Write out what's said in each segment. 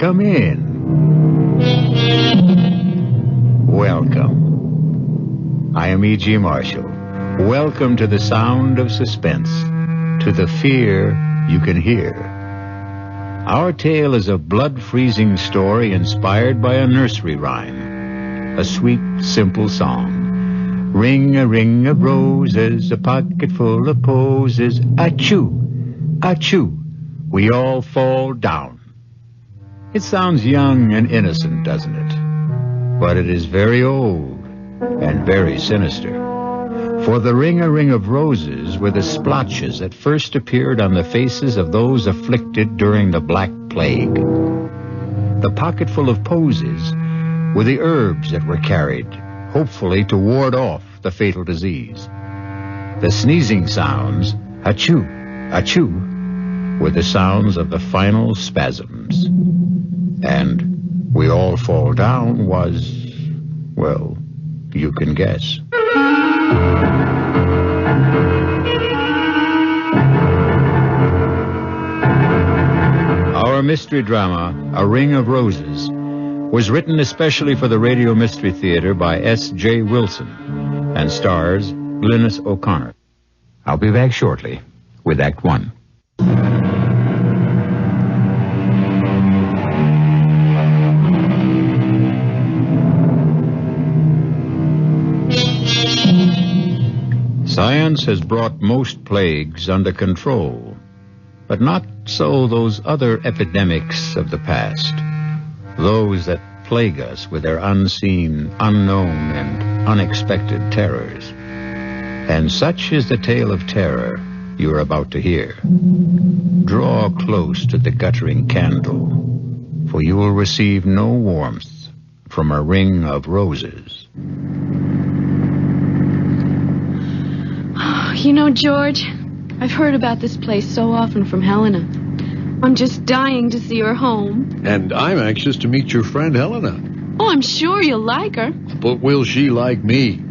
come in. Welcome. I am E.G. Marshall. Welcome to the sound of suspense, to the fear you can hear. Our tale is a blood-freezing story inspired by a nursery rhyme, a sweet, simple song. Ring of roses, a pocket full of posies, achoo, achoo, we all fall down. It sounds young and innocent, doesn't it? But it is very old and very sinister. For the ring of roses were the splotches that first appeared on the faces of those afflicted during the Black Plague. The pocketful of posies were the herbs that were carried, hopefully to ward off the fatal disease. The sneezing sounds, achoo, achoo, were the sounds of the final spasms. And we all fall down was, well, you can guess. Our mystery drama, A Ring of Roses, was written especially for the Radio Mystery Theater by S.J. Wilson and stars Glynis O'Connor. I'll be back shortly with Act One. Science has brought most plagues under control, but not so those other epidemics of the past, those that plague us with their unseen, unknown, and unexpected terrors. And such is the tale of terror you are about to hear. Draw close to the guttering candle, for you will receive no warmth from a ring of roses. You know, George, I've heard about this place so often from Helena. I'm just dying to see her home. And I'm anxious to meet your friend Helena. Oh, I'm sure you'll like her. But will she like me?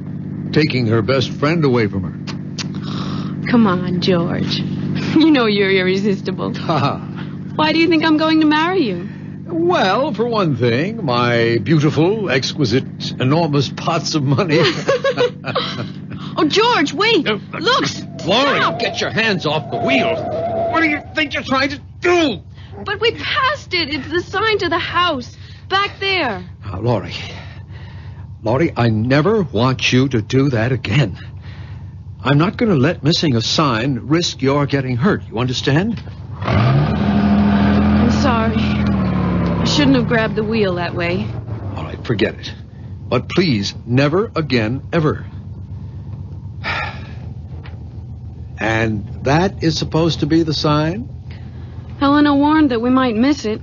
Taking her best friend away from her. Come on, George. You know you're irresistible. Why do you think I'm going to marry you? Well, for one thing, my beautiful, exquisite, enormous pots of money. Oh, George, wait. Look, Laurie, stop. get your hands off the wheel. What do you think you're trying to do? But we passed it. It's the sign to the house. Back there. Laurie, I never want you to do that again. I'm not going to let missing a sign risk your getting hurt. You understand? I'm sorry. I shouldn't have grabbed the wheel that way. All right, forget it. But please, never again, ever. And that is supposed to be the sign? Helena warned that we might miss it.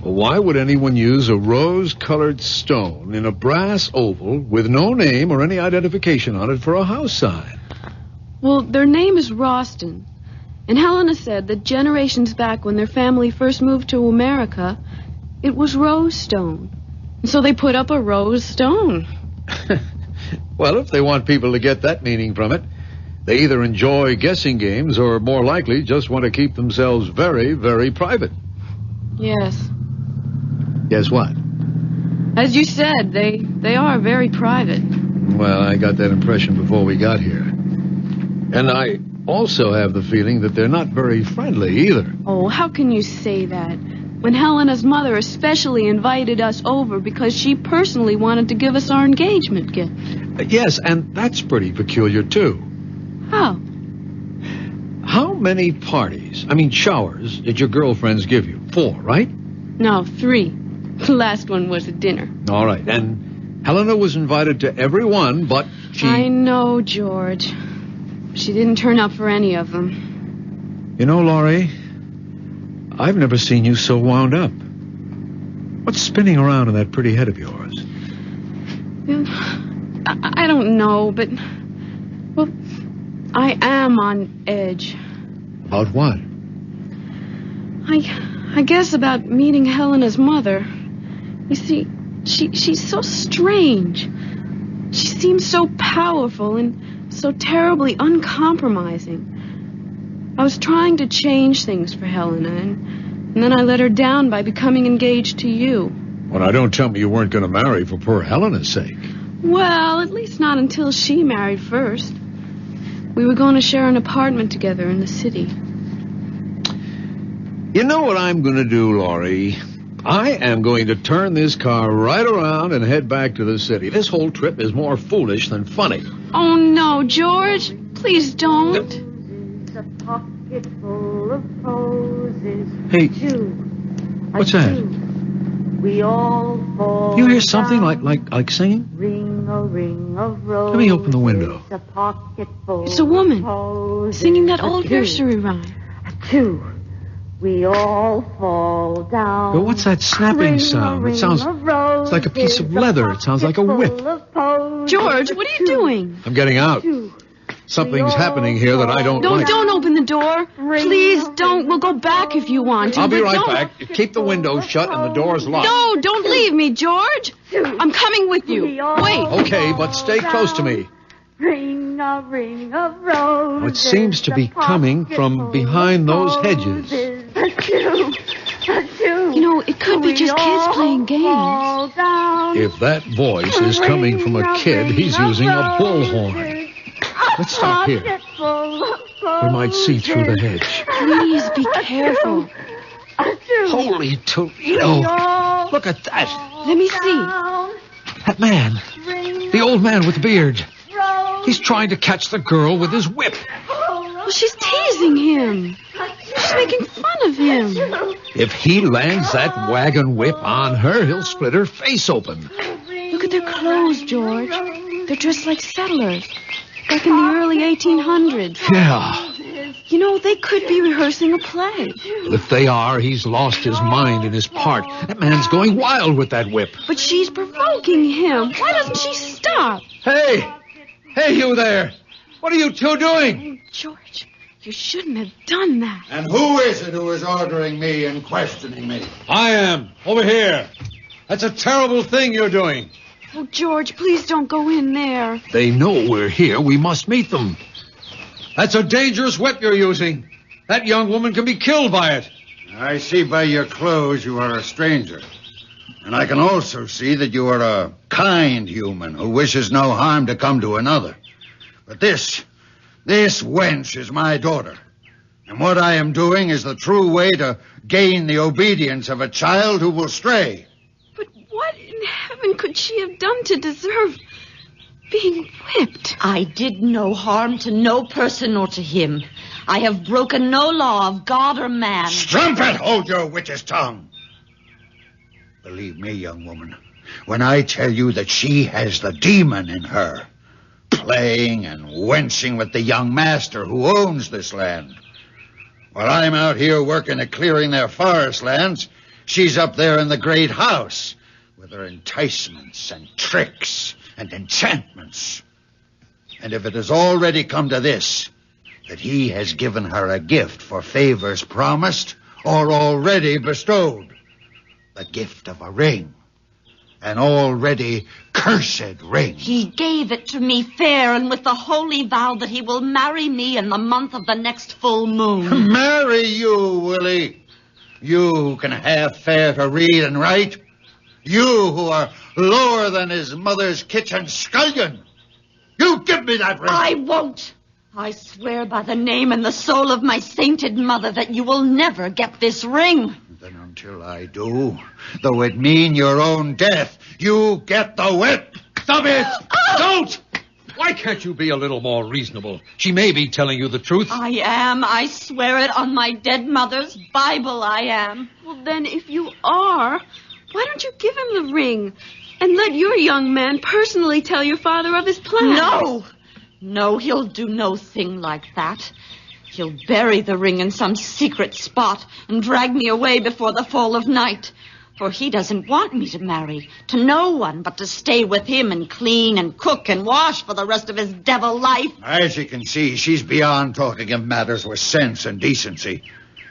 Well, why would anyone use a rose-colored stone in a brass oval with no name or any identification on it for a house sign? Well, their name is Ralston. And Helena said that generations back when their family first moved to America, it was rose stone. And so they put up a rose stone. Well, if they want people to get that meaning from it, they either enjoy guessing games or, more likely, just want to keep themselves very, very private. Yes. Guess what? As you said, they are very private. Well, I got that impression before we got here. And I also have the feeling that they're not very friendly either. Oh, how can you say that? When Helena's mother especially invited us over because she personally wanted to give us our engagement gift. Yes, and that's pretty peculiar, too. How? How many showers, did your girlfriends give you? 4, right? No, 3. The last one was at dinner. All right, and Helena was invited to every one, but she... I know, George. She didn't turn up for any of them. You know, Laurie, I've never seen you so wound up. What's spinning around in that pretty head of yours? I don't know, but... Well, I am on edge. About what? I guess about meeting Helena's mother. You see, she's so strange. She seems so powerful and so terribly uncompromising. I was trying to change things for Helena, and And then I let her down by becoming engaged to you. Well, now, don't tell me you weren't going to marry for poor Helena's sake. Well, at least not until she married first. We were going to share an apartment together in the city. You know what I'm going to do, Laurie? I am going to turn this car right around and head back to the city. This whole trip is more foolish than funny. Oh, no, George. Please don't. A pocket full of posies. Hey, what's that? We all fall. You hear something like singing? Ring a ring of roses. Let me open the window. A pocket full It's a woman of singing that posies. old nursery rhyme. Two. We all fall down. But what's that snapping sound? It sounds it's like a piece of leather. It sounds like a whip. George, what are you doing? I'm getting out. Something's happening here that I don't like. Don't open the door. Please don't. We'll go back if you want to. I'll be but right don't. back. Keep the window shut and the doors locked. No, don't leave me, George. I'm coming with you. Wait. Okay, but stay close to me. Ring a ring of roses. It seems to be coming from behind those hedges. You know, it could be just kids playing games. If that voice is coming from a kid, he's using a bullhorn. Let's stop here. We might see through the hedge. Please be careful. Holy Toledo! Look at that. Let me see. That man. The old man with the beard. He's trying to catch the girl with his whip. Well, she's teasing him. She's making fun of him. If he lands that wagon whip on her, he'll split her face open. Look at their clothes, George. They're dressed like settlers. Back in the early 1800s. Yeah. You know, they could be rehearsing a play. If they are, he's lost his mind in his part. That man's going wild with that whip. But she's provoking him. Why doesn't she stop? Hey! Hey, you there! What are you two doing? George, you shouldn't have done that. And who is it who is ordering me and questioning me? I am. Over here. That's a terrible thing you're doing. Oh, George, please don't go in there. They know we're here. We must meet them. That's a dangerous whip you're using. That young woman can be killed by it. I see by your clothes you are a stranger. And I can also see that you are a kind human who wishes no harm to come to another. But this wench is my daughter. And what I am doing is the true way to gain the obedience of a child who will stray. But what in heaven could she have done to deserve being whipped? I did no harm to no person or to him. I have broken no law of God or man. Strumpet, hold your witch's tongue. Believe me, young woman, when I tell you that she has the demon in her, playing and wenching with the young master who owns this land. While I'm out here working at clearing their forest lands, she's up there in the great house with her enticements and tricks and enchantments. And if it has already come to this, that he has given her a gift for favors promised or already bestowed, the gift of a ring, an already cursed ring. He gave it to me fair and with the holy vow that he will marry me in the month of the next full moon. Marry you, will he? You who can half fare to read and write? You who are lower than his mother's kitchen scullion? You give me that ring! I won't. I swear by the name and the soul of my sainted mother that you will never get this ring. Then until I do, though it mean your own death, you get the whip. Stop it! Don't! Why can't you be a little more reasonable? She may be telling you the truth. I am. I swear it on my dead mother's Bible I am. Well, then, if you are, why don't you give him the ring and let your young man personally tell your father of his plan? No! No, he'll do no thing like that. He'll bury the ring in some secret spot and drag me away before the fall of night. For he doesn't want me to marry to no one but to stay with him and clean and cook and wash for the rest of his devil life. As you can see, she's beyond talking of matters with sense and decency.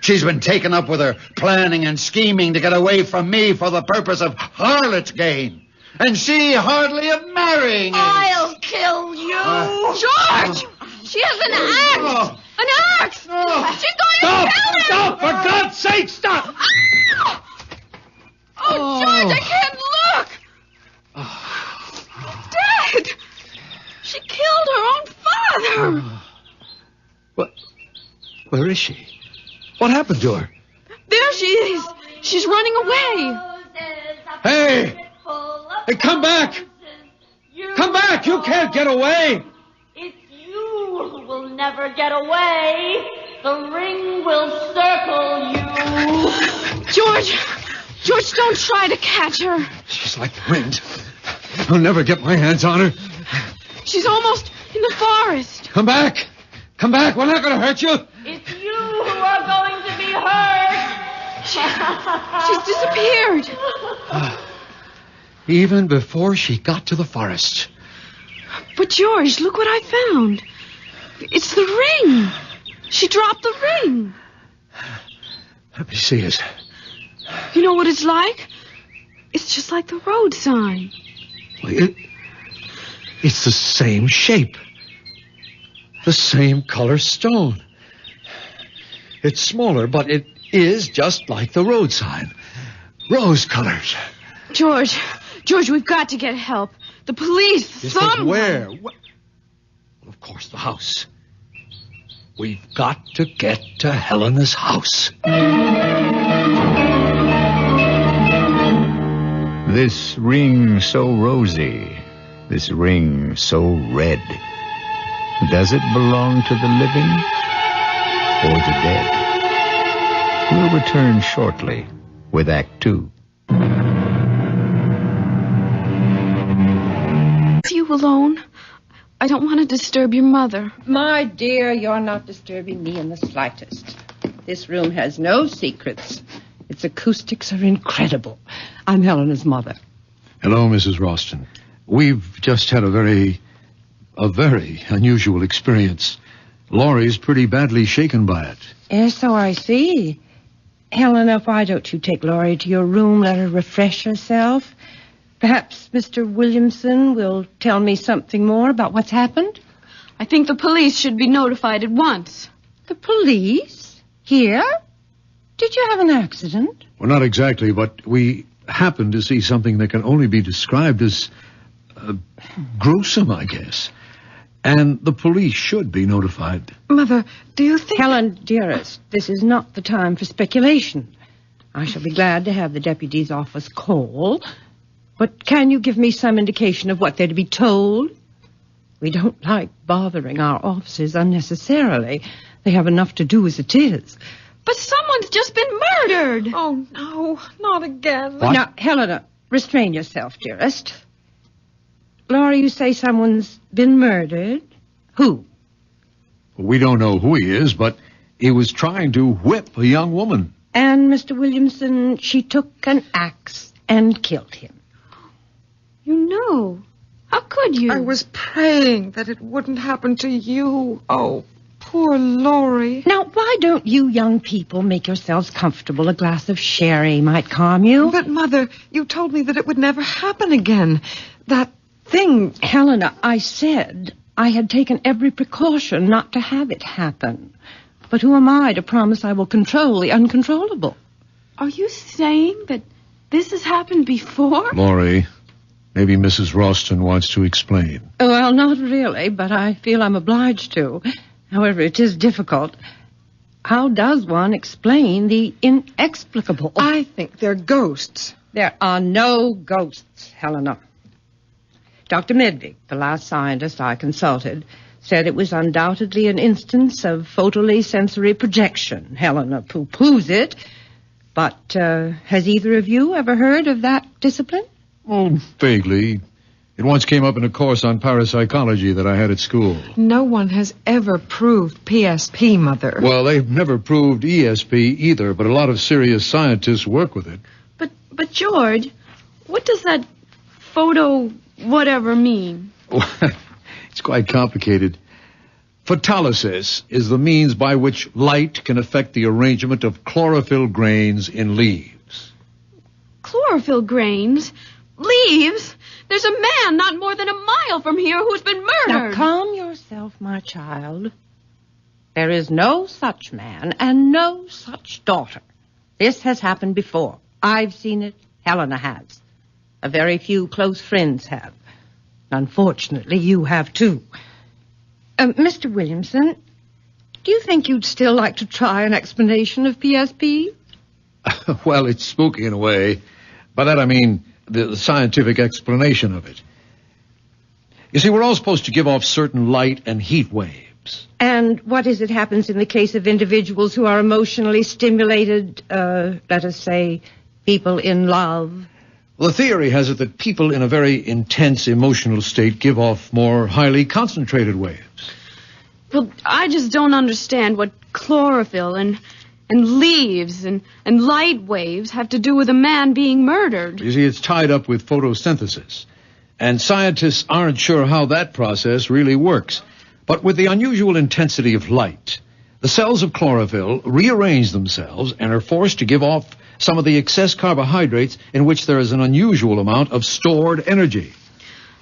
She's been taken up with her planning and scheming to get away from me for the purpose of harlot's gain. And she hardly of marrying. I'll kill you. George! She has an axe! An axe! No. She's going to kill him! Stop! For God's sake, stop! Oh, George, I can't look! She's dead! She killed her own father! What? Where is she? What happened to her? There she is! She's running away! Hey! Hey, come back! Come back! You can't get away! It's you who will never get away. The ring will circle you. George, don't try to catch her. She's like the wind. I'll never get my hands on her. She's almost in the forest. Come back! Come back! We're not going to hurt you! It's you who are going to be hurt. She's disappeared. Even before she got to the forest. But George, look what I found. It's the ring. She dropped the ring. Let me see it. You know what it's like? It's just like the road sign. It's the same shape. The same color stone. It's smaller, but it is just like the road sign. Rose-colored. George, we've got to get help. The police, Yes, but someone. where? Well, of course, the house. We've got to get to Helena's house. This ring so rosy, this ring so red. Does it belong to the living or the dead? We'll return shortly with Act 2. You alone? I don't want to disturb your mother. My dear, you're not disturbing me in the slightest. This room has no secrets. Its acoustics are incredible. I'm Helena's mother. Hello, Mrs. Ralston. We've just had a very unusual experience. Laurie's pretty badly shaken by it. Yes, so I see. Helena, why don't you take Laurie to your room, let her refresh herself? Perhaps Mr. Williamson will tell me something more about what's happened? I think the police should be notified at once. The police? Here? Did you have an accident? Well, not exactly, but we happened to see something that can only be described as gruesome, I guess. And the police should be notified. Mother, do you think... Helen, dearest, this is not the time for speculation. I shall be glad to have the deputy's office call. But can you give me some indication of what they're to be told? We don't like bothering our officers unnecessarily. They have enough to do as it is. But someone's just been murdered. Oh, no, not again. What? Now, Helena, restrain yourself, dearest. Laura, you say someone's been murdered? Who? We don't know who he is, but he was trying to whip a young woman. And Mr. Williamson, she took an axe and killed him. You know. How could you? I was praying that it wouldn't happen to you. Oh, poor Laurie. Now, why don't you young people make yourselves comfortable? A glass of sherry might calm you. But, Mother, you told me that it would never happen again. That thing... Helena, I said I had taken every precaution not to have it happen. But who am I to promise I will control the uncontrollable? Are you saying that this has happened before? Laurie, maybe Mrs. Ralston wants to explain. Well, not really, but I feel I'm obliged to. However, it is difficult. How does one explain the inexplicable? I think they're ghosts. There are no ghosts, Helena. Dr. Medvig, the last scientist I consulted, said it was undoubtedly an instance of photally sensory projection. Helena pooh-poohs it. But has either of you ever heard of that discipline? Oh, vaguely. It once came up in a course on parapsychology that I had at school. No one has ever proved PSP, Mother. Well, they've never proved ESP either, but a lot of serious scientists work with it. But George, what does that photo whatever mean? It's quite complicated. Photolysis is the means by which light can affect the arrangement of chlorophyll grains in leaves. Chlorophyll grains? Leaves? There's a man not more than a mile from here who's been murdered. Now, calm yourself, my child. There is no such man and no such daughter. This has happened before. I've seen it. Helena has. A very few close friends have. Unfortunately, you have too. Mr. Williamson, do you think you'd still like to try an explanation of PSP? Well, it's spooky in a way. By that I mean the scientific explanation of it. You see, we're all supposed to give off certain light and heat waves. And what is it happens in the case of individuals who are emotionally stimulated, let us say, people in love? Well, the theory has it that people in a very intense emotional state give off more highly concentrated waves. Well, I just don't understand what chlorophyll and leaves and light waves have to do with a man being murdered. You see, it's tied up with photosynthesis. And scientists aren't sure how that process really works. But with the unusual intensity of light, the cells of chlorophyll rearrange themselves and are forced to give off some of the excess carbohydrates in which there is an unusual amount of stored energy.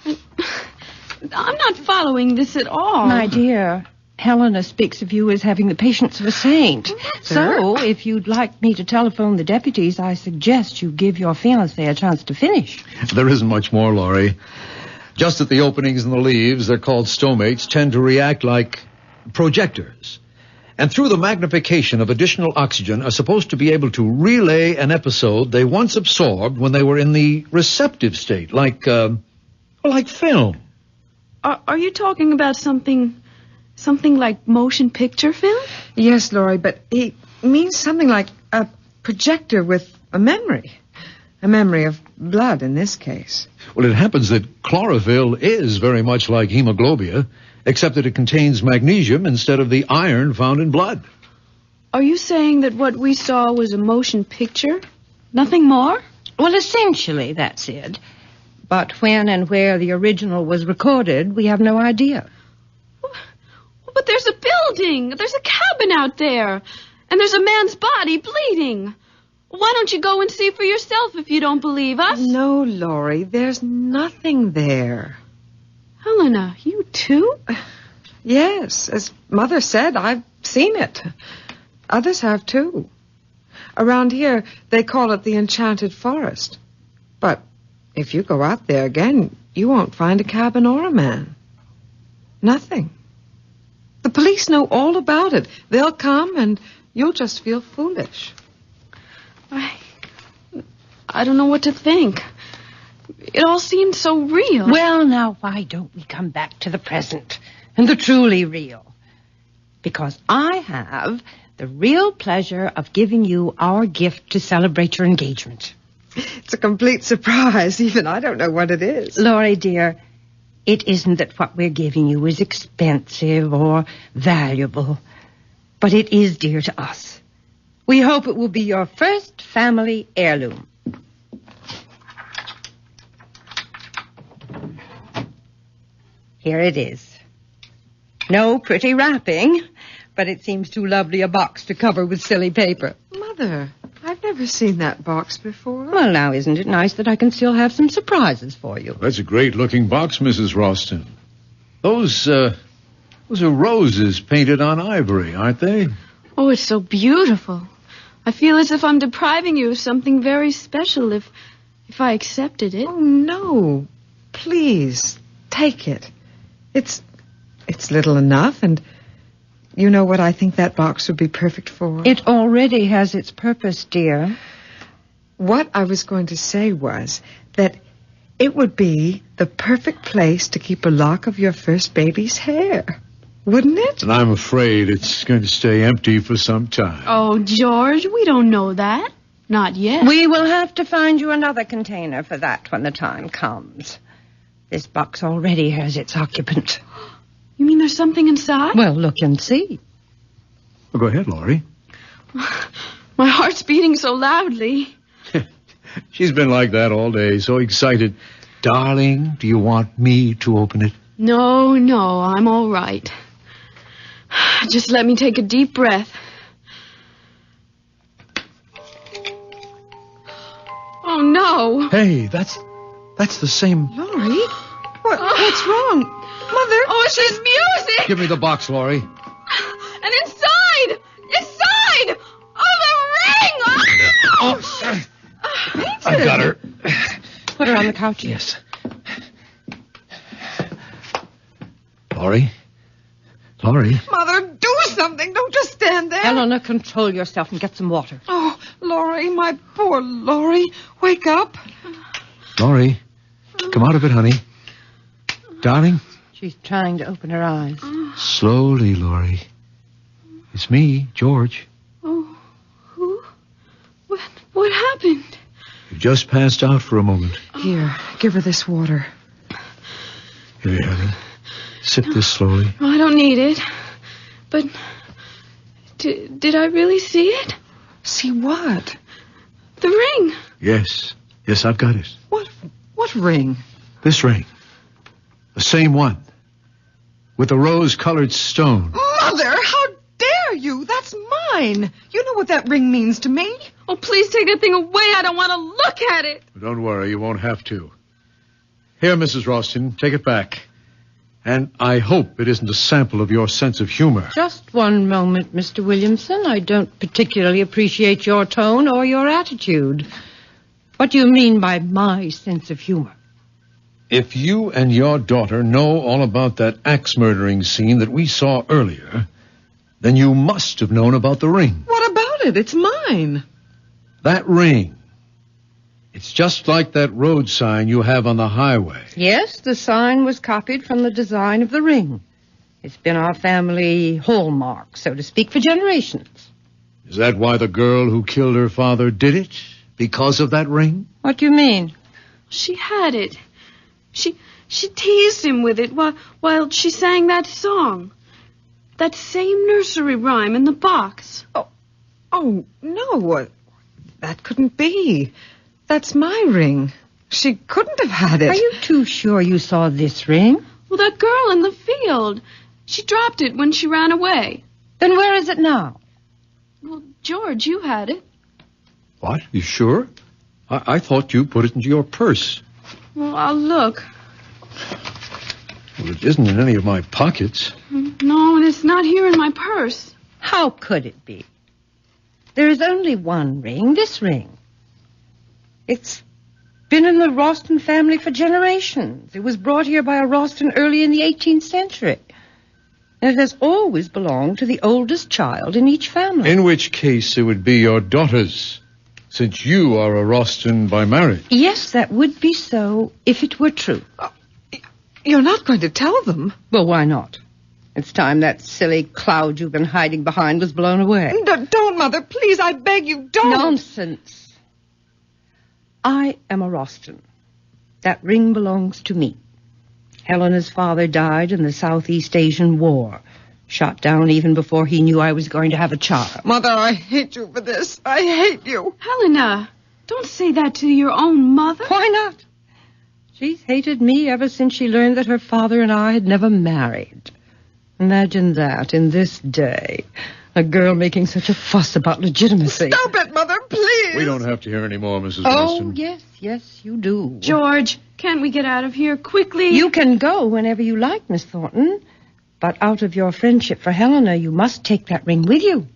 I'm not following this at all. My dear, Helena speaks of you as having the patience of a saint. So, if you'd like me to telephone the deputies, I suggest you give your fiancé a chance to finish. There isn't much more, Laurie. Just that the openings in the leaves, they're called stomates, tend to react like projectors. And through the magnification of additional oxygen are supposed to be able to relay an episode they once absorbed when they were in the receptive state, like film. Are you talking about something like motion picture film? Yes, Laurie, but he means something like a projector with a memory. A memory of blood in this case. Well, it happens that chlorophyll is very much like hemoglobia, except that it contains magnesium instead of the iron found in blood. Are you saying that what we saw was a motion picture? Nothing more? Well, essentially, that's it. But when and where the original was recorded, we have no idea. But there's a building. There's a cabin out there. And there's a man's body bleeding. Why don't you go and see for yourself if you don't believe us? No, Laurie, there's nothing there. Helena, you too? Yes, as Mother said, I've seen it. Others have too. Around here, they call it the Enchanted Forest. But if you go out there again, you won't find a cabin or a man. Nothing. The police know all about it. They'll come and you'll just feel foolish. I don't know what to think. It all seemed so real. Well, now, why don't we come back to the present and the truly real? Because I have the real pleasure of giving you our gift to celebrate your engagement. It's a complete surprise. Even I don't know what it is. Laurie, dear, it isn't that what we're giving you is expensive or valuable, but it is dear to us. We hope it will be your first family heirloom. Here it is. No pretty wrapping, but it seems too lovely a box to cover with silly paper. Mother, I've never seen that box before. Well, now, isn't it nice that I can still have some surprises for you? That's a great-looking box, Mrs. Ralston. Those are roses painted on ivory, aren't they? Oh, it's so beautiful. I feel as if I'm depriving you of something very special if I accepted it. Oh, no. Please, take it. It's little enough, and you know what I think that box would be perfect for? It already has its purpose, dear. What I was going to say was that it would be the perfect place to keep a lock of your first baby's hair. Wouldn't it? And I'm afraid it's going to stay empty for some time. Oh, George, we don't know that. Not yet. We will have to find you another container for that when the time comes. This box already has its occupant. You mean there's something inside? Well, look and see. Well, go ahead, Laurie. My heart's beating so loudly. She's been like that all day, so excited. Darling, do you want me to open it? No, I'm all right. Just let me take a deep breath. Oh, no. Hey, that's the same... Laurie? What's wrong? Mother? Oh, it's this music. Give me the box, Laurie. And inside I've got her. Put her on the couch. Yes. Laurie? Mother, do something. Don't just stand there. Helena, control yourself and get some water. Oh, Laurie, my poor Laurie. Wake up. Laurie, come out of it, honey. Darling? She's trying to open her eyes. Slowly, Laurie. It's me, George. Oh, who? What happened? You just passed out for a moment. Here, give her this water. Here, honey. Sip this slowly. Oh, I don't need it. But did I really see it? See what? The ring. Yes, I've got it. What ring? This ring. The same one. With the rose-colored stone. Mother, how dare you? That's mine. You know what that ring means to me. Oh, please take that thing away. I don't want to look at it. Don't worry, you won't have to. Here, Mrs. Ralston, take it back. And I hope it isn't a sample of your sense of humor. Just one moment, Mr. Williamson. I don't particularly appreciate your tone or your attitude. What do you mean by my sense of humor? If you and your daughter know all about that axe-murdering scene that we saw earlier, then you must have known about the ring. What about it? It's mine. That ring. It's just like that road sign you have on the highway. Yes, the sign was copied from the design of the ring. It's been our family hallmark, so to speak, for generations. Is that why the girl who killed her father did it? Because of that ring? What do you mean? She had it. She teased him with it while she sang that song. That same nursery rhyme in the box. Oh, no. That couldn't be. That's my ring. She couldn't have had it. Are you too sure you saw this ring? Well, that girl in the field. She dropped it when she ran away. Then where is it now? Well, George, you had it. What? You sure? I thought you put it into your purse. Well, I'll look. Well, it isn't in any of my pockets. No, and it's not here in my purse. How could it be? There is only one ring, this ring. It's been in the Ralston family for generations. It was brought here by a Ralston early in the 18th century. And it has always belonged to the oldest child in each family. In which case it would be your daughter's, since you are a Ralston by marriage. Yes, that would be so if it were true. You're not going to tell them? Well, why not? It's time that silly cloud you've been hiding behind was blown away. Don't, Mother. Please, I beg you, don't. Nonsense. I am a Ralston. That ring belongs to me. Helena's father died in the Southeast Asian War, shot down even before he knew I was going to have a child. Mother, I hate you for this. I hate you. Helena, don't say that to your own mother. Why not? She's hated me ever since she learned that her father and I had never married. Imagine that in this day. A girl making such a fuss about legitimacy. Stop it, Mother, please. We don't have to hear any more, Mrs. Oh, Ralston. yes, you do. George, can't we get out of here quickly? You can go whenever you like, Miss Thornton. But out of your friendship for Helena, you must take that ring with you.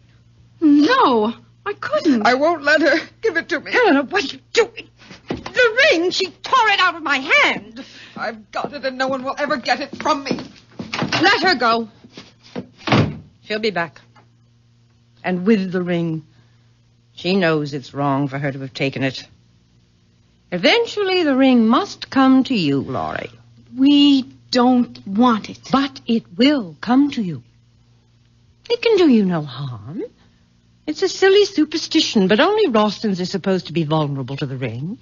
No, I couldn't. I won't let her. Give it to me. Helena, what are you doing? The ring! She tore it out of my hand. I've got it, and no one will ever get it from me. Let her go. She'll be back. And with the ring. She knows it's wrong for her to have taken it. Eventually, the ring must come to you, Laurie. We don't want it. But it will come to you. It can do you no harm. It's a silly superstition, but only Ralstons are supposed to be vulnerable to the ring.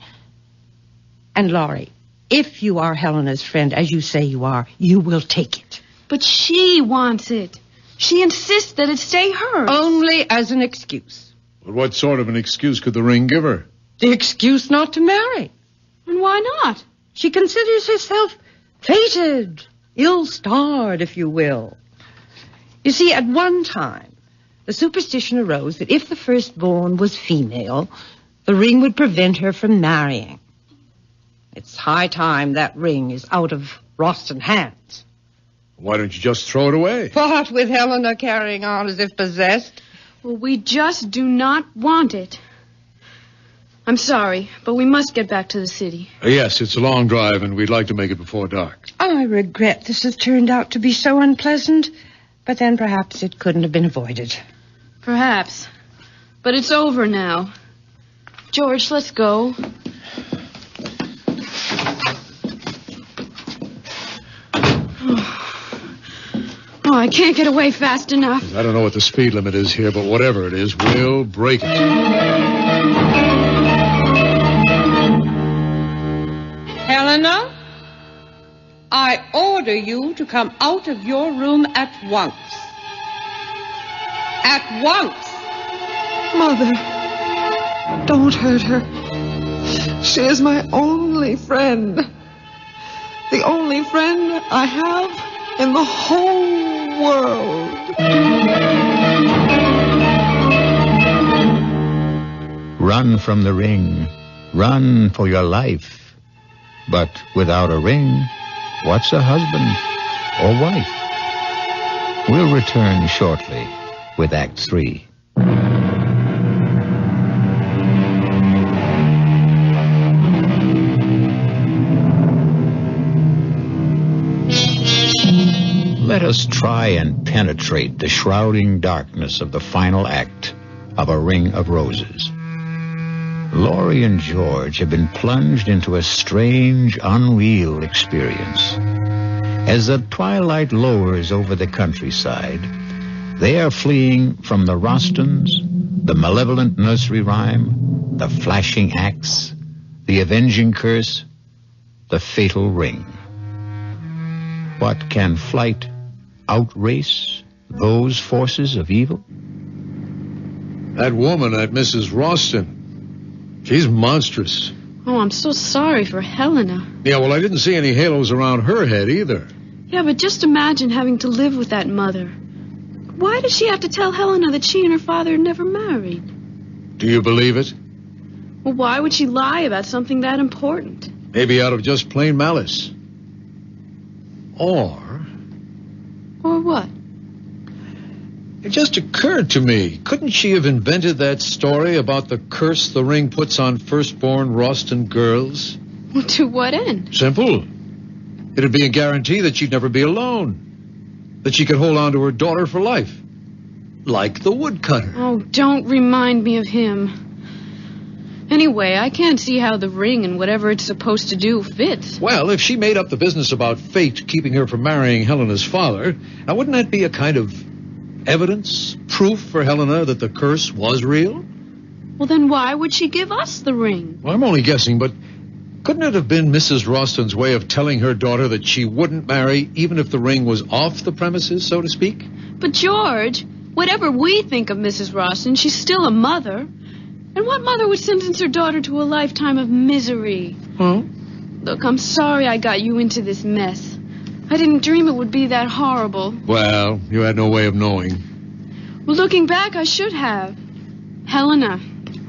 And, Laurie, if you are Helena's friend, as you say you are, you will take it. But she wants it. She insists that it stay hers. Only as an excuse. But what sort of an excuse could the ring give her? The excuse not to marry. And why not? She considers herself fated, ill-starred, if you will. You see, at one time, the superstition arose that if the firstborn was female, the ring would prevent her from marrying. It's high time that ring is out of Ralston hands. Why don't you just throw it away? What with Helena carrying on as if possessed? Well, we just do not want it. I'm sorry, but we must get back to the city. Yes, it's a long drive, and we'd like to make it before dark. I regret this has turned out to be so unpleasant, but then perhaps it couldn't have been avoided. Perhaps. But it's over now. George, let's go. Oh, I can't get away fast enough. I don't know what the speed limit is here, but whatever it is, we'll break it. Helena, I order you to come out of your room at once. At once! Mother, don't hurt her. She is my only friend. The only friend I have in the whole world. Run from the ring. Run for your life. But without a ring, what's a husband or wife? We'll return shortly with Act 3. Let us try and penetrate the shrouding darkness of the final act of A Ring of Roses. Laurie and George have been plunged into a strange, unreal experience. As the twilight lowers over the countryside, they are fleeing from the Rostons, the malevolent nursery rhyme, the flashing axe, the avenging curse, the fatal ring. But can flight outrace those forces of evil? That woman, that Mrs. Roston, she's monstrous. Oh, I'm so sorry for Helena. Yeah, well, I didn't see any halos around her head either. Yeah, but just imagine having to live with that mother. Why did she have to tell Helena that she and her father had never married? Do you believe it? Well, why would she lie about something that important? Maybe out of just plain malice. Or what? it just occurred to me, couldn't she have invented that story about the curse the ring puts on firstborn Roston girls? Well, to what end? Simple. It'd be a guarantee that she'd never be alone. That she could hold on to her daughter for life. Like the woodcutter. Oh, don't remind me of him. Anyway, I can't see how the ring and whatever it's supposed to do fits. Well, if she made up the business about fate keeping her from marrying Helena's father, now wouldn't that be a kind of evidence, proof for Helena that the curse was real? Well, then why would she give us the ring? Well, I'm only guessing, but couldn't it have been Mrs. Roston's way of telling her daughter that she wouldn't marry even if the ring was off the premises, so to speak? But, George, whatever we think of Mrs. Roston, she's still a mother. And what mother would sentence her daughter to a lifetime of misery? Huh? Look, I'm sorry I got you into this mess. I didn't dream it would be that horrible. Well, you had no way of knowing. Well, looking back, I should have. Helena,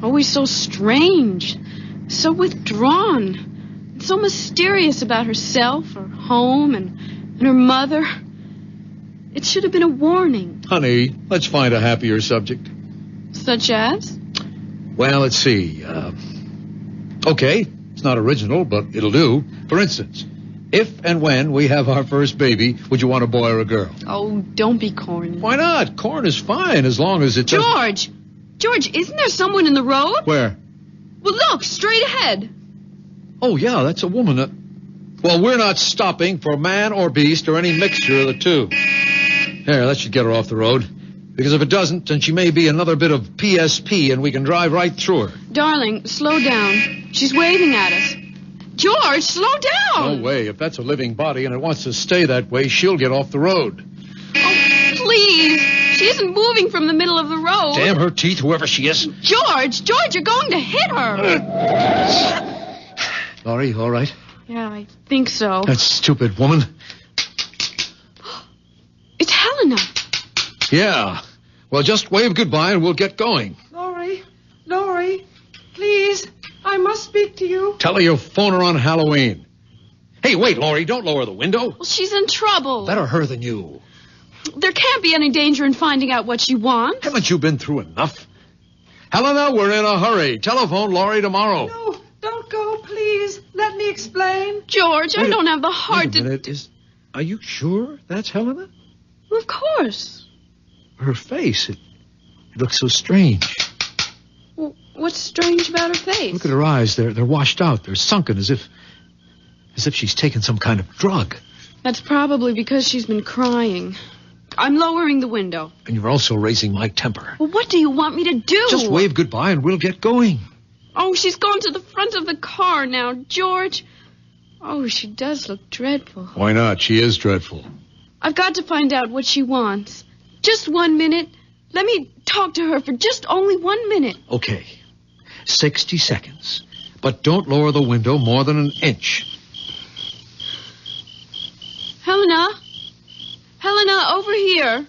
always so strange, so withdrawn, so mysterious about herself, her home, and her mother. It should have been a warning. Honey, let's find a happier subject. Such as? Well, let's see. Okay, it's not original, but it'll do. For instance, if and when we have our first baby, would you want a boy or a girl? Oh, don't be corny. Why not? Corn is fine as long as it George! George, isn't there someone in the road? Where? Well, look, straight ahead. Oh, yeah, that's a woman. Well, we're not stopping for man or beast or any mixture of the two. There, that should get her off the road. Because if it doesn't, then she may be another bit of PSP and we can drive right through her. Darling, slow down. She's waving at us. George, slow down! No way. If that's a living body and it wants to stay that way, she'll get off the road. Oh, please. She isn't moving from the middle of the road. Damn her teeth, whoever she is. George, you're going to hit her. Laurie, all right? Yeah, I think so. That stupid woman. It's Helena. Yeah. Well, just wave goodbye and we'll get going. Laurie, please, I must speak to you. Tell her you'll phone her on Halloween. Hey, wait, Laurie, don't lower the window. Well, she's in trouble. Better her than you. There can't be any danger in finding out what she wants. Haven't you been through enough? Helena, we're in a hurry. Telephone Laurie tomorrow. No, don't go, please. Let me explain. George, I don't have the heart Wait a minute. Are you sure that's Helena? Of course. Her face, it looks so strange. Well, what's strange about her face? Look at her eyes. They're washed out. They're sunken as if she's taken some kind of drug. That's probably because she's been crying. I'm lowering the window. And you're also raising my temper. Well, what do you want me to do? Just wave goodbye and we'll get going. Oh, she's gone to the front of the car now, George. Oh, she does look dreadful. Why not? She is dreadful. I've got to find out what she wants. Just 1 minute. Let me talk to her for just only 1 minute. Okay. 60 seconds. But don't lower the window more than an inch. Helena? Helena, over here.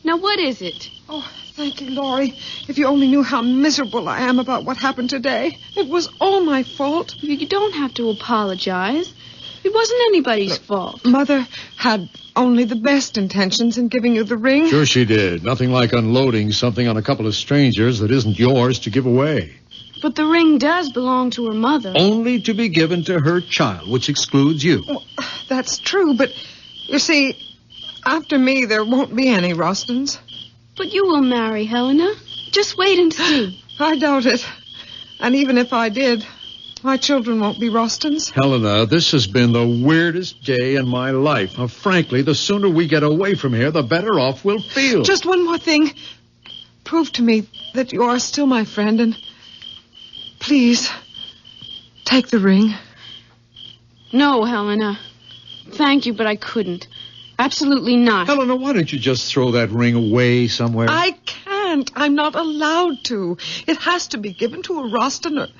Now, what is it? Oh, thank you, Laurie. If you only knew how miserable I am about what happened today. It was all my fault. You don't have to apologize. It wasn't anybody's fault. Mother had only the best intentions in giving you the ring. Sure she did. Nothing like unloading something on a couple of strangers that isn't yours to give away. But the ring does belong to her mother. Only to be given to her child, which excludes you. Well, that's true, but you see, after me, there won't be any Rostons. But you will marry, Helena. Just wait and see. I doubt it. And even if I did, my children won't be Rostons. Helena, this has been the weirdest day in my life. Now, frankly, the sooner we get away from here, the better off we'll feel. Just one more thing. Prove to me that you are still my friend, and please, take the ring. No, Helena. Thank you, but I couldn't. Absolutely not. Helena, why don't you just throw that ring away somewhere? I can't. I'm not allowed to. It has to be given to a Roston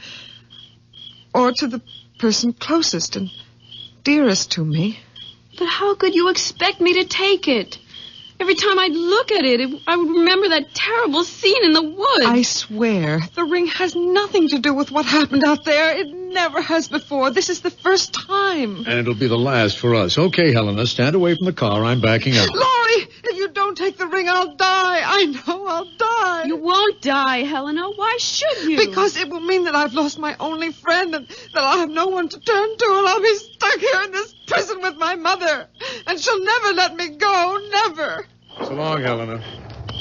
or to the person closest and dearest to me. But how could you expect me to take it? Every time I'd look at it, I would remember that terrible scene in the woods. I swear, the ring has nothing to do with what happened out there. It never has before. This is the first time. And it'll be the last for us. Okay, Helena, stand away from the car. I'm backing up. Laurie, if you don't take the ring, I'll die. I know I'll die. You won't die, Helena. Why should you? Because it will mean that I've lost my only friend and that I'll have no one to turn to, and I'll be stuck here in this prison with my mother. And she'll never let me go. Never. So long, Helena.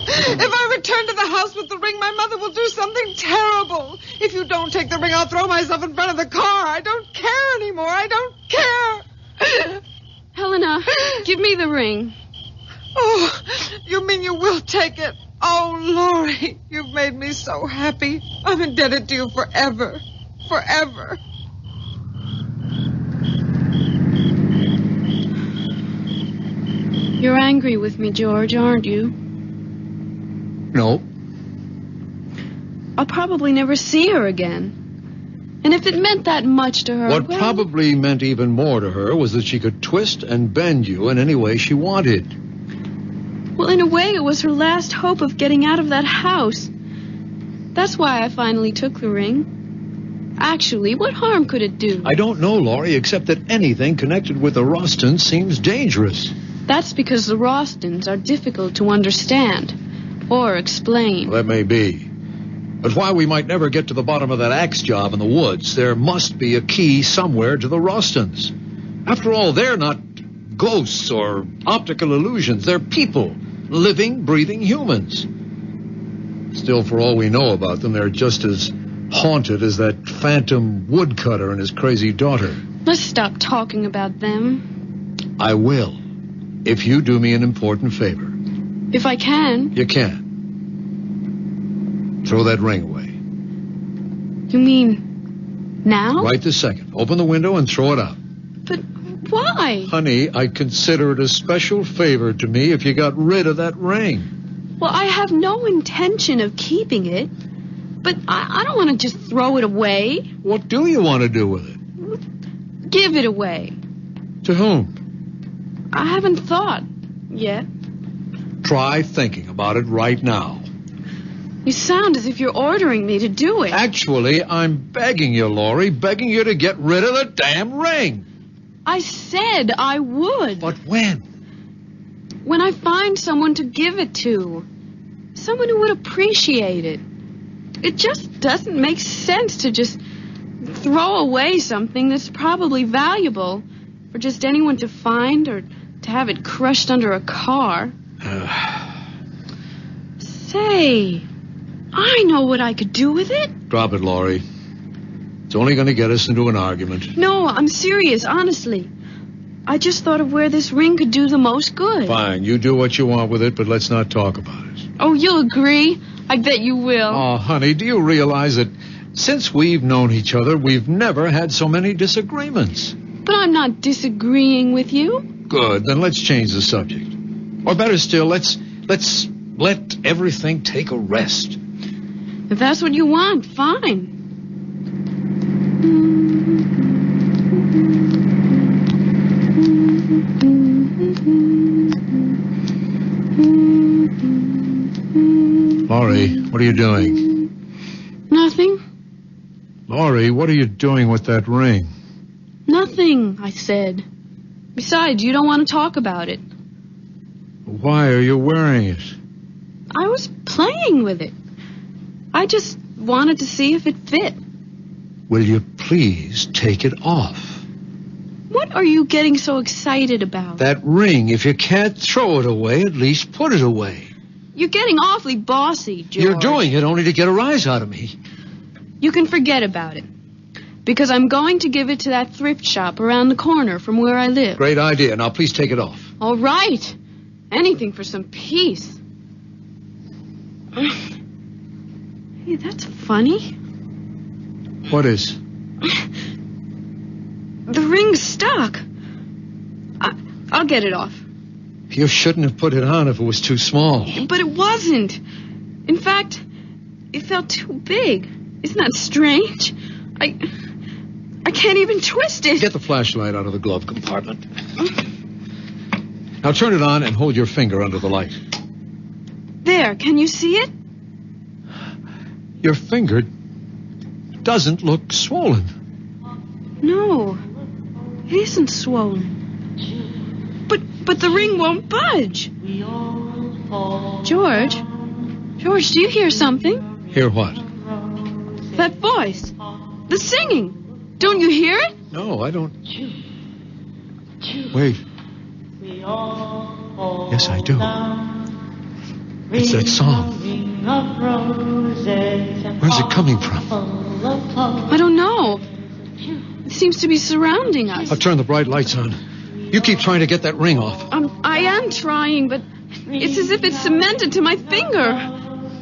If I return to the house with the ring, my mother will do something terrible. If you don't take the ring, I'll throw myself in front of the car. I don't care anymore. I don't care. Helena, give me the ring. Oh, you mean you will take it? Oh, Laurie, you've made me so happy. I'm indebted to you forever. Forever. You're angry with me, George, aren't you? No. I'll probably never see her again. And if it meant that much to her... What well, probably meant even more to her was that she could twist and bend you in any way she wanted. Well, in a way, it was her last hope of getting out of that house. That's why I finally took the ring. Actually, what harm could it do? I don't know, Laurie, except that anything connected with the Rostons seems dangerous. That's because the Rostons are difficult to understand or explain. Well, that may be. But while we might never get to the bottom of that axe job in the woods, there must be a key somewhere to the Rostons. After all, they're not ghosts or optical illusions. They're people, living, breathing humans. Still, for all we know about them, they're just as haunted as that phantom woodcutter and his crazy daughter. Let's stop talking about them. I will, if you do me an important favor. If I can. You can. Throw that ring away. You mean now? Right this second. Open the window and throw it out. But why? Honey, I consider it a special favor to me if you got rid of that ring. Well, I have no intention of keeping it. But I don't want to just throw it away. What do you want to do with it? Give it away. To whom? I haven't thought yet. Try thinking about it right now. You sound as if you're ordering me to do it. Actually, I'm begging you, Laurie, begging you to get rid of the damn ring. I said I would. But when? When I find someone to give it to. Someone who would appreciate it. It just doesn't make sense to just throw away something that's probably valuable for just anyone to find or to have it crushed under a car. Say, I know what I could do with it. Drop it, Laurie. It's only going to get us into an argument. No, I'm serious, honestly. I just thought of where this ring could do the most good. Fine, you do what you want with it, but let's not talk about it. Oh, you'll agree? I bet you will. Oh, honey, do you realize that since we've known each other, we've never had so many disagreements? But I'm not disagreeing with you. Good, then let's change the subject. Or better still, let's let everything take a rest. If that's what you want, fine. Laurie, what are you doing? Nothing. Laurie, what are you doing with that ring? Nothing, I said. Besides, you don't want to talk about it. Why are you wearing it? I was playing with it. I just wanted to see if it fit. Will you please take it off? What are you getting so excited about? That ring, if you can't throw it away, at least put it away. You're getting awfully bossy, George. You're doing it only to get a rise out of me. You can forget about it. Because I'm going to give it to that thrift shop around the corner from where I live. Great idea. Now, please take it off. All right. Anything for some peace. Hey, that's funny. What is? The ring's stuck. I'll get it off. You shouldn't have put it on if it was too small. But it wasn't. In fact, it felt too big. Isn't that strange? I can't even twist it. Get the flashlight out of the glove compartment. Now turn it on and hold your finger under the light. There, can you see it? Your finger doesn't look swollen. No, it isn't swollen. But the ring won't budge. George, do you hear something? Hear what? That voice. The singing. Don't you hear it? No, I don't. Wait. Yes, I do. It's that song. Where's it coming from? I don't know. It seems to be surrounding us. I'll turn the bright lights on. You keep trying to get that ring off. I am trying, but it's as if it's cemented to my finger.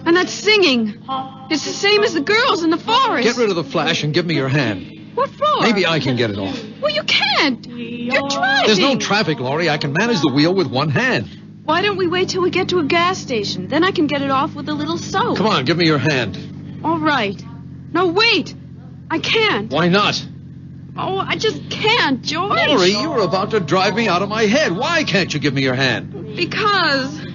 And that singing. It's the same as the girls in the forest. Get rid of the flash and give me your hand. What for? Maybe I can get it off. Well, you can't. You're driving. There's no traffic, Laurie. I can manage the wheel with one hand. Why don't we wait till we get to a gas station? Then I can get it off with a little soap. Come on, give me your hand. All right. No, wait. I can't. Why not? Oh, I just can't, George. Laurie, you were about to drive me out of my head. Why can't you give me your hand? Because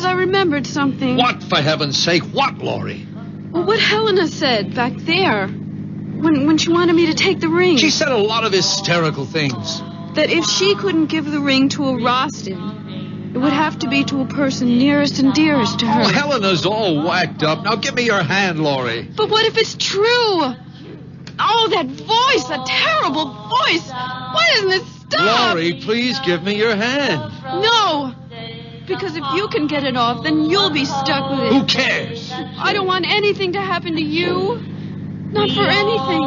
I remembered something. What, for heaven's sake? What, Laurie? Well, what Helena said back there. When she wanted me to take the ring. She said a lot of hysterical things. That if she couldn't give the ring to a Roston, it would have to be to a person nearest and dearest to her. Oh, Helena's all whacked up. Now give me your hand, Laurie. But what if it's true? Oh, that voice, that terrible voice. Why doesn't it stop? Laurie, please give me your hand. No. Because if you can get it off, then you'll be stuck with it. Who cares? I don't want anything to happen to you. Not for anything.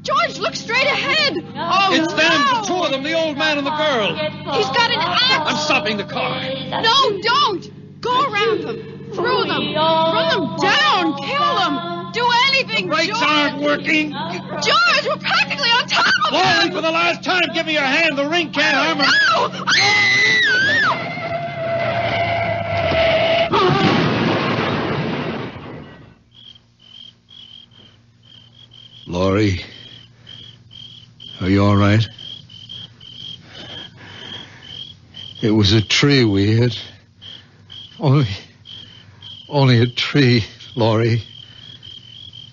George, look straight ahead. Oh, it's them, the two of them, the old man and the girl. He's got an axe. I'm stopping the car. No, don't. Go around them. Through them. Run them down. Kill them. Do anything, the brakes aren't working. George, we're practically on top of them. Laurie, for the last time, give me your hand. The ring can't harm her. No! Laurie, are you all right? It was a tree we hit. Only a tree, Laurie.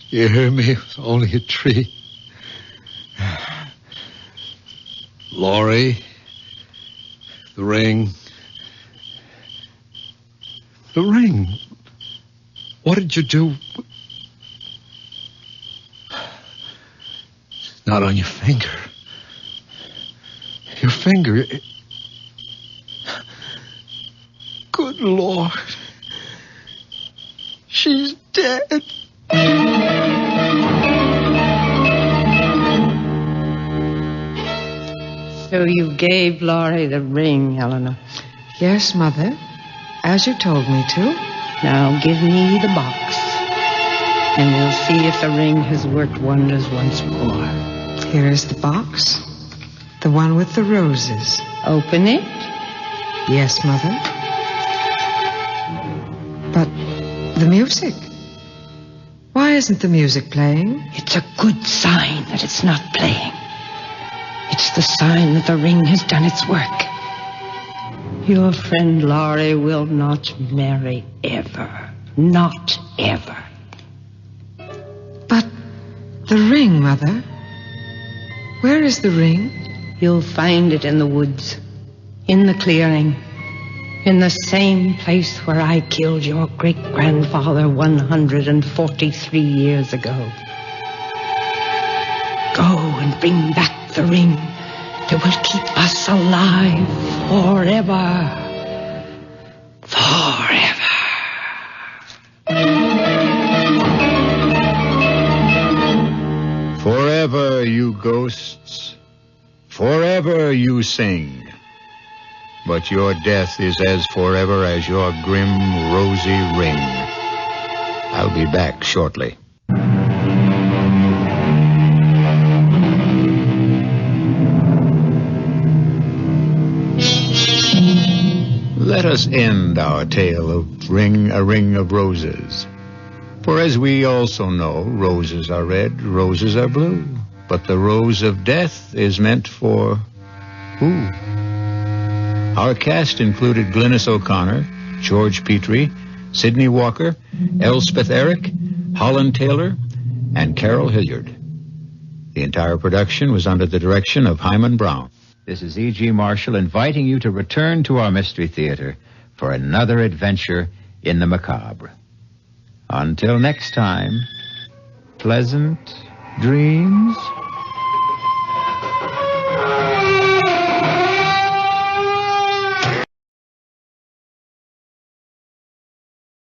You hear me? It was only a tree. Laurie, the ring. The ring. What did you do? Not on your finger. Your finger. Good Lord. She's dead. So you gave Laurie the ring, Eleanor. Yes, Mother, as you told me to. Now give me the box, and we'll see if the ring has worked wonders once more. Here is the box. The one with the roses. Open it. Yes, Mother. But the music. Why isn't the music playing? It's a good sign that it's not playing. It's the sign that the ring has done its work. Your friend Laurie will not marry ever. Not ever. But the ring, Mother. Where is the ring? You'll find it in the woods. In the clearing. In the same place where I killed your great-grandfather 143 years ago. Go and bring back the ring that will keep us alive forever. Forever. Forever, you ghosts. Forever you sing. But your death is as forever as your grim, rosy ring. I'll be back shortly. Let us end our tale of A Ring of Roses. For as we also know, roses are red, roses are blue. But the rose of death is meant for who? Our cast included Glynis O'Connor, George Petrie, Sidney Walker, Elspeth Eric, Holland Taylor, and Carol Hilliard. The entire production was under the direction of Himan Brown. This is E.G. Marshall inviting you to return to our Mystery Theater for another adventure in the macabre. Until next time, pleasant dreams.